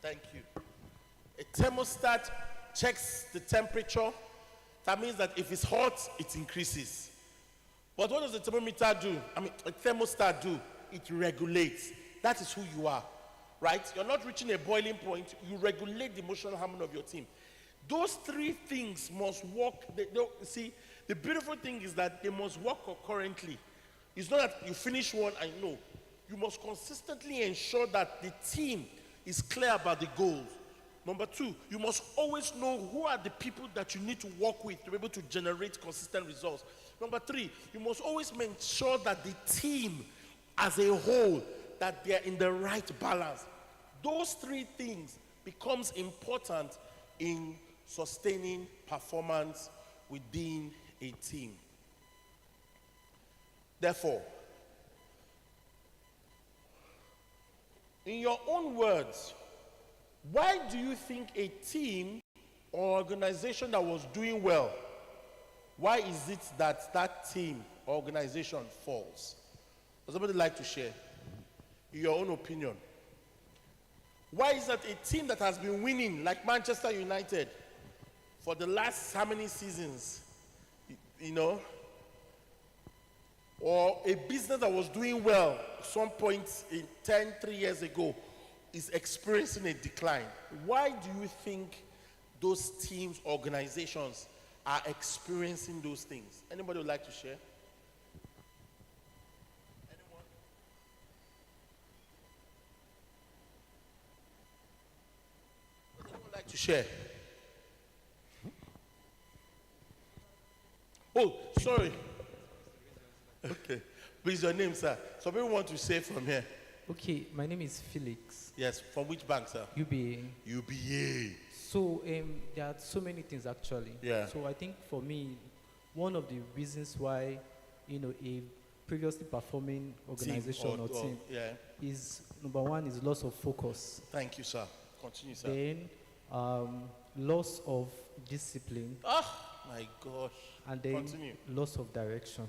Thank you. A thermostat checks the temperature. That means that if it's hot, it increases. But what does the thermometer do? A thermostat do? It regulates. That is who you are, right? You're not reaching a boiling point. You regulate the emotional harmony of your team. Those three things must work. See, the beautiful thing is that they must work concurrently. It's not that you finish one and no. You must consistently ensure that the team is clear about the goals. Number two, you must always know who are the people that you need to work with to be able to generate consistent results. Number three, you must always make sure that the team as a whole, that they're in the right balance. Those three things becomes important in sustaining performance within a team. Therefore, in your own words, why do you think a team or organization that was doing well, why is it that that team or organization falls? Does somebody like to share? In your own opinion. Why is that a team that has been winning, like Manchester United, for the last how many seasons, or a business that was doing well at some point in 3 years ago, is experiencing a decline? Why do you think those teams, organizations are experiencing those things? Anybody would like to share? Anyone? Would anyone like to share? Oh, sorry. Okay. Please, your name, sir. Some people want to say from here. Okay, my name is Felix. Yes, from which bank, sir? UBA. UBA. So there are so many things actually. Yeah. So I think for me, one of the reasons why, a previously performing organization or team yeah, is, number one, is loss of focus. Thank you, sir. Continue, sir. Then loss of discipline. Oh, my gosh. And then Continue. loss of direction.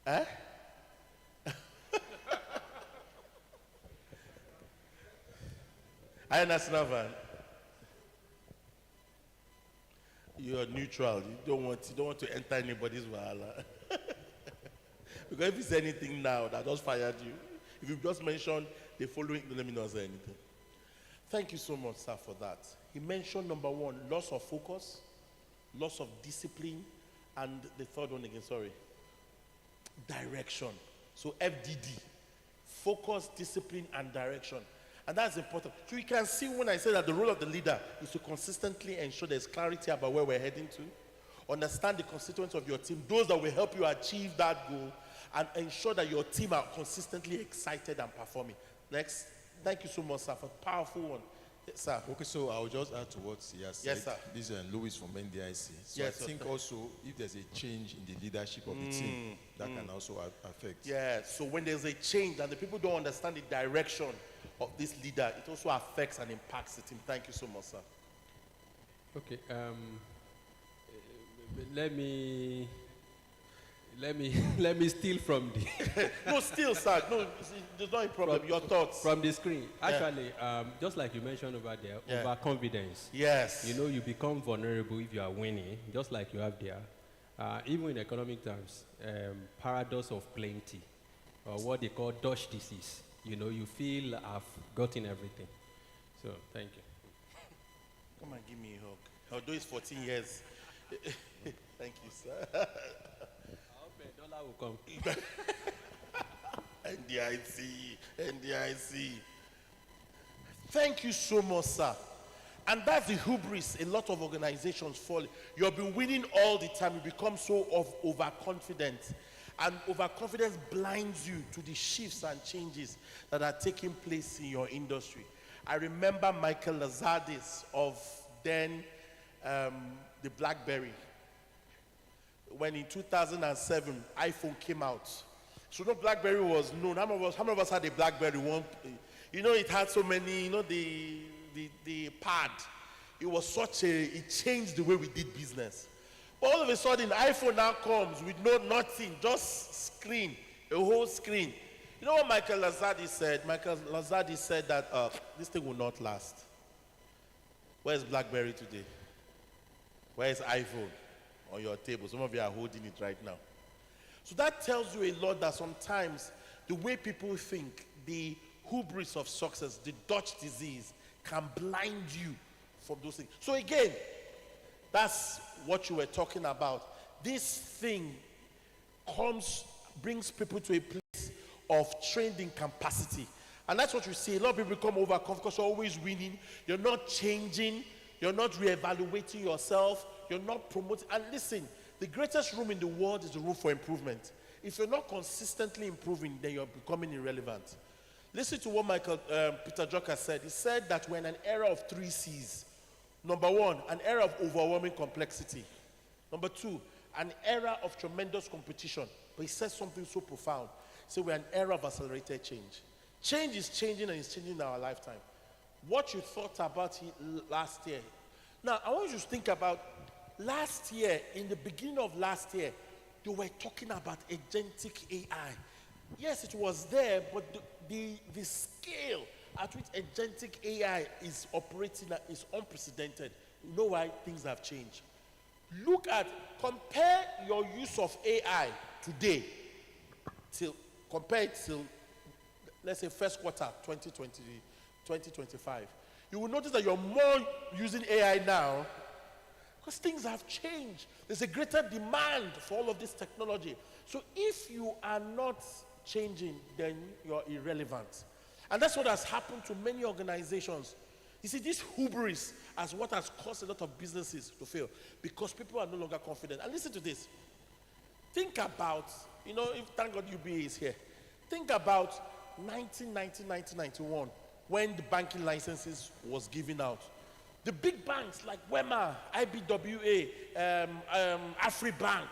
Eh? I understand, man. You're neutral. You don't want to enter anybody's wahala. Because if you say anything now, that just fired you. If you just mentioned the following, let me not say anything. Thank you so much, sir, for that. He mentioned number one, loss of focus, loss of discipline, and the third one again, sorry, direction. So FDD, focus, discipline, and direction. And that's important. So you can see when I say that the role of the leader is to consistently ensure there's clarity about where we're heading to, understand the constituents of your team, those that will help you achieve that goal, and ensure that your team are consistently excited and performing. Next. Thank you so much, sir, for a powerful one. Yes, sir. Okay, so I'll just add to what he has said. Yes, sir. This is Louis from NDIC. So Yes, I think also if there's a change in the leadership of the team, that can also affect. Yeah, so when there's a change and the people don't understand the direction of this leader, it also affects and impacts the team. Thank you so much, sir. Okay, let me steal from the No, still, sir. No, there's not a problem. Your thoughts. from the screen. Actually, just like you mentioned over there, Yeah. overconfidence. Yes. You become vulnerable if you are winning, just like you have there. Even in economic terms, paradox of plenty, or what they call Dutch disease. You feel I've gotten everything. So, thank you. Come and give me a hug. Although it's 14 years. Thank you, sir. $1 will come. NDIC. Thank you so much, sir. And that's the hubris a lot of organizations fall. You've been winning all the time. You become so overconfident. And overconfidence blinds you to the shifts and changes that are taking place in your industry. I remember Michael Lazardis of then the BlackBerry. When in 2007, iPhone came out. So no BlackBerry was known. How many of us had a BlackBerry? One, it had so many, the pad. It was it changed the way we did business. But all of a sudden, iPhone now comes with nothing, just screen, a whole screen. You know what Michael Lazardi said? Michael Lazardi said that this thing will not last. Where's BlackBerry today? Where's iPhone on your table? Some of you are holding it right now. So that tells you a lot that sometimes the way people think, the hubris of success, the Dutch disease, can blind you from those things. So again, that's what you were talking about. This thing brings people to a place of training capacity. And that's what you see. A lot of people become overconfident because you're always winning. You're not changing. You're not reevaluating yourself. You're not promoting. And listen, the greatest room in the world is the room for improvement. If you're not consistently improving, then you're becoming irrelevant. Listen to what Peter Drucker said. He said that we're in an era of 3 C's. Number 1, an era of overwhelming complexity. Number 2, an era of tremendous competition. But he said something so profound. He said we're an era of accelerated change. Change is changing, and it's changing in our lifetime. What you thought about last year. Now, I want you to think about last year, in the beginning of last year, they were talking about agentic AI. Yes, it was there, but the scale at which agentic AI is operating is unprecedented. You know why? Things have changed. Compare your use of AI today compare it till, let's say, first quarter 2025. You will notice that you're more using AI now because things have changed. There's a greater demand for all of this technology. So if you are not changing, then you're irrelevant. And that's what has happened to many organizations. You see, this hubris is what has caused a lot of businesses to fail because people are no longer confident. And listen to this. Think about, thank God UBA is here. Think about 1990, 1991, when the banking licenses was given out. The big banks like Wema, IBWA, AfriBank,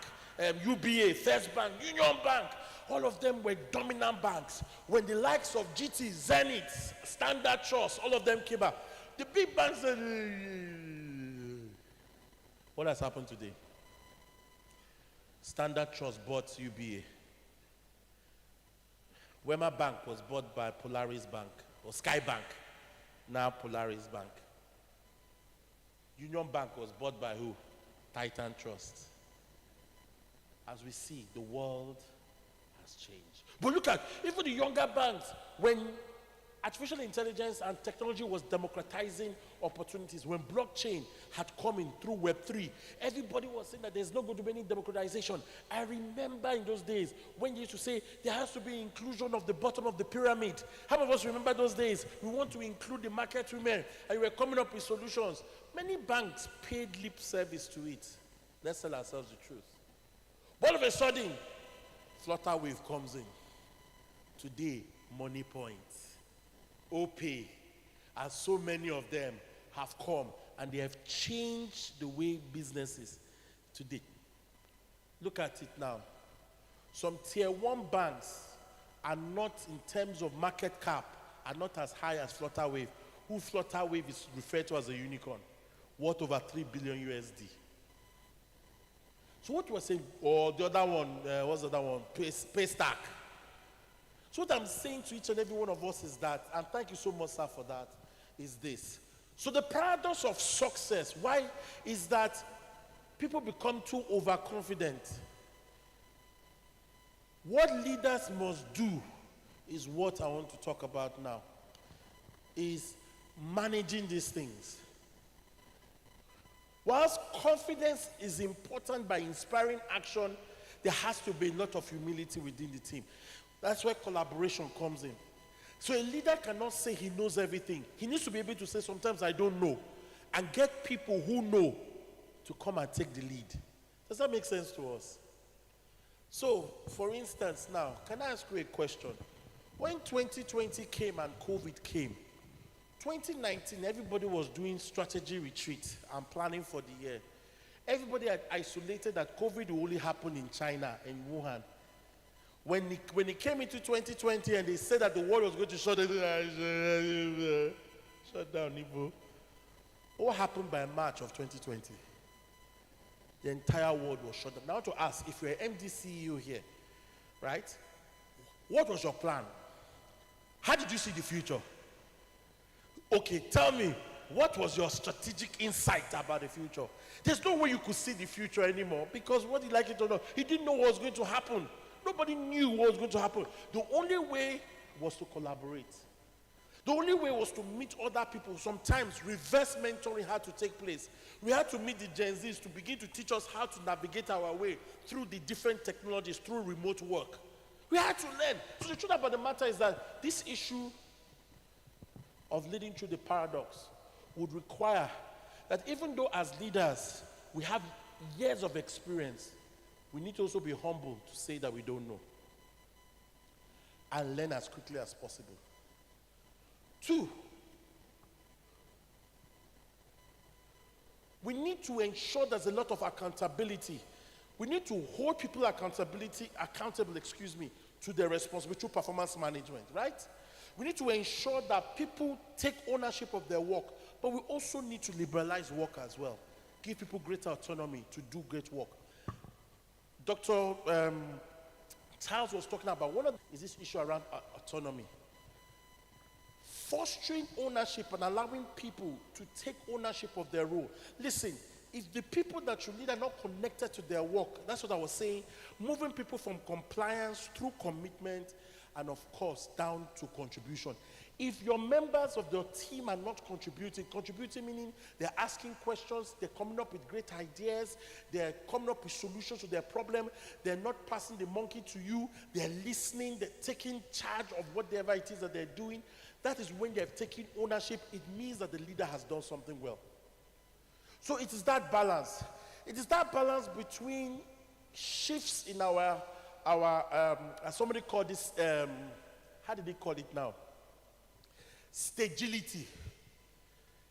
UBA, First Bank, Union Bank, all of them were dominant banks. When the likes of GT, Zenith, Standard Trust, all of them came out, the big banks said, what has happened today? Standard Trust bought UBA. Wema Bank was bought by Polaris Bank, or Sky Bank, now Polaris Bank. Union Bank was bought by who? Titan Trust. As we see, the world has changed. But look at, even the younger banks, when artificial intelligence and technology was democratizing opportunities, when blockchain had come in through Web3, everybody was saying that there's not going to be any democratization. I remember in those days when you used to say there has to be inclusion of the bottom of the pyramid. How many of us remember those days? We want to include the market women, and you were coming up with solutions. Many banks paid lip service to it. Let's tell ourselves the truth. But all of a sudden, Flutterwave comes in. Today, Money Point, OPay, and so many of them have come and they have changed the way businesses today. Look at it now. Some tier 1 banks are not, in terms of market cap, are not as high as Flutterwave. Who Flutterwave is referred to as a unicorn, worth over 3 billion USD. So what we're saying, or the other one, what's the other one? Paystack. So what I'm saying to each and every one of us is that, and thank you so much, sir, for that, is this. So the paradox of success, why is that people become too overconfident? What leaders must do is what I want to talk about now, is managing these things. Whilst confidence is important by inspiring action, there has to be a lot of humility within the team. That's where collaboration comes in. So a leader cannot say he knows everything. He needs to be able to say, sometimes I don't know, and get people who know to come and take the lead. Does that make sense to us? So, for instance now, can I ask you a question? When 2020 came and COVID came, 2019, everybody was doing strategy retreat and planning for the year. Everybody had isolated that COVID will only happen in China, in Wuhan. When it came into 2020 and they said that the world was going to shut down, Igbo, what happened by March of 2020? The entire world was shut down. Now to ask, if you're an MD CEO here, right, what was your plan? How did you see the future? Okay, tell me, what was your strategic insight about the future? There's no way you could see the future anymore because whether you like it or not, he didn't know what was going to happen. Nobody knew what was going to happen. The only way was to collaborate. The only way was to meet other people. Sometimes reverse mentoring had to take place. We had to meet the Gen Zs to begin to teach us how to navigate our way through the different technologies, through remote work. We had to learn. So the truth about the matter is that this issue of leading through the paradox would require that even though as leaders we have years of experience, we need to also be humble to say that we don't know and learn as quickly as possible. 2, we need to ensure there's a lot of accountability. We need to hold people accountable, to their responsibility through performance management, right? We need to ensure that people take ownership of their work, but we also need to liberalize work as well. Give people greater autonomy to do great work. Dr. Charles was talking about is this issue around autonomy. Fostering ownership and allowing people to take ownership of their role. Listen, if the people that you lead are not connected to their work, that's what I was saying, moving people from compliance through commitment and of course down to contribution. If your members of your team are not contributing meaning they're asking questions, they're coming up with great ideas, they're coming up with solutions to their problem, they're not passing the monkey to you, they're listening, they're taking charge of whatever it is that they're doing, that is when they've taken ownership. It means that the leader has done something well. So it is that balance. It is that balance between shifts in our as somebody called this, how did they call it now? Stagility.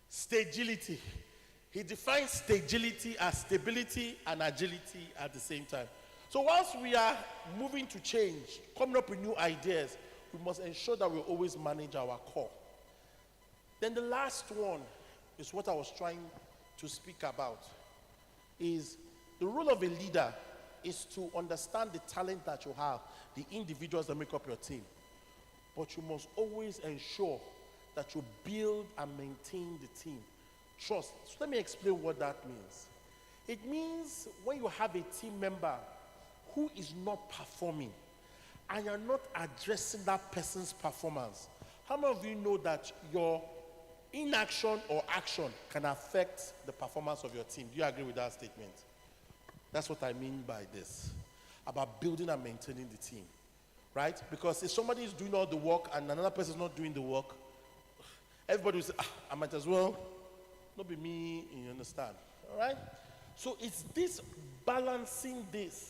Stagility. He defines stagility as stability and agility at the same time. So once we are moving to change, coming up with new ideas, we must ensure that we always manage our core. Then the last one is what I was trying to speak about, is the role of a leader is to understand the talent that you have, the individuals that make up your team. But you must always ensure that you build and maintain the team. Trust. So let me explain what that means. It means when you have a team member who is not performing and you're not addressing that person's performance, how many of you know that your inaction or action can affect the performance of your team? Do you agree with that statement? That's what I mean by this, about building and maintaining the team, right? Because if somebody is doing all the work and another person is not doing the work, everybody will say, I might as well not be me, you understand, all right? So it's this balancing this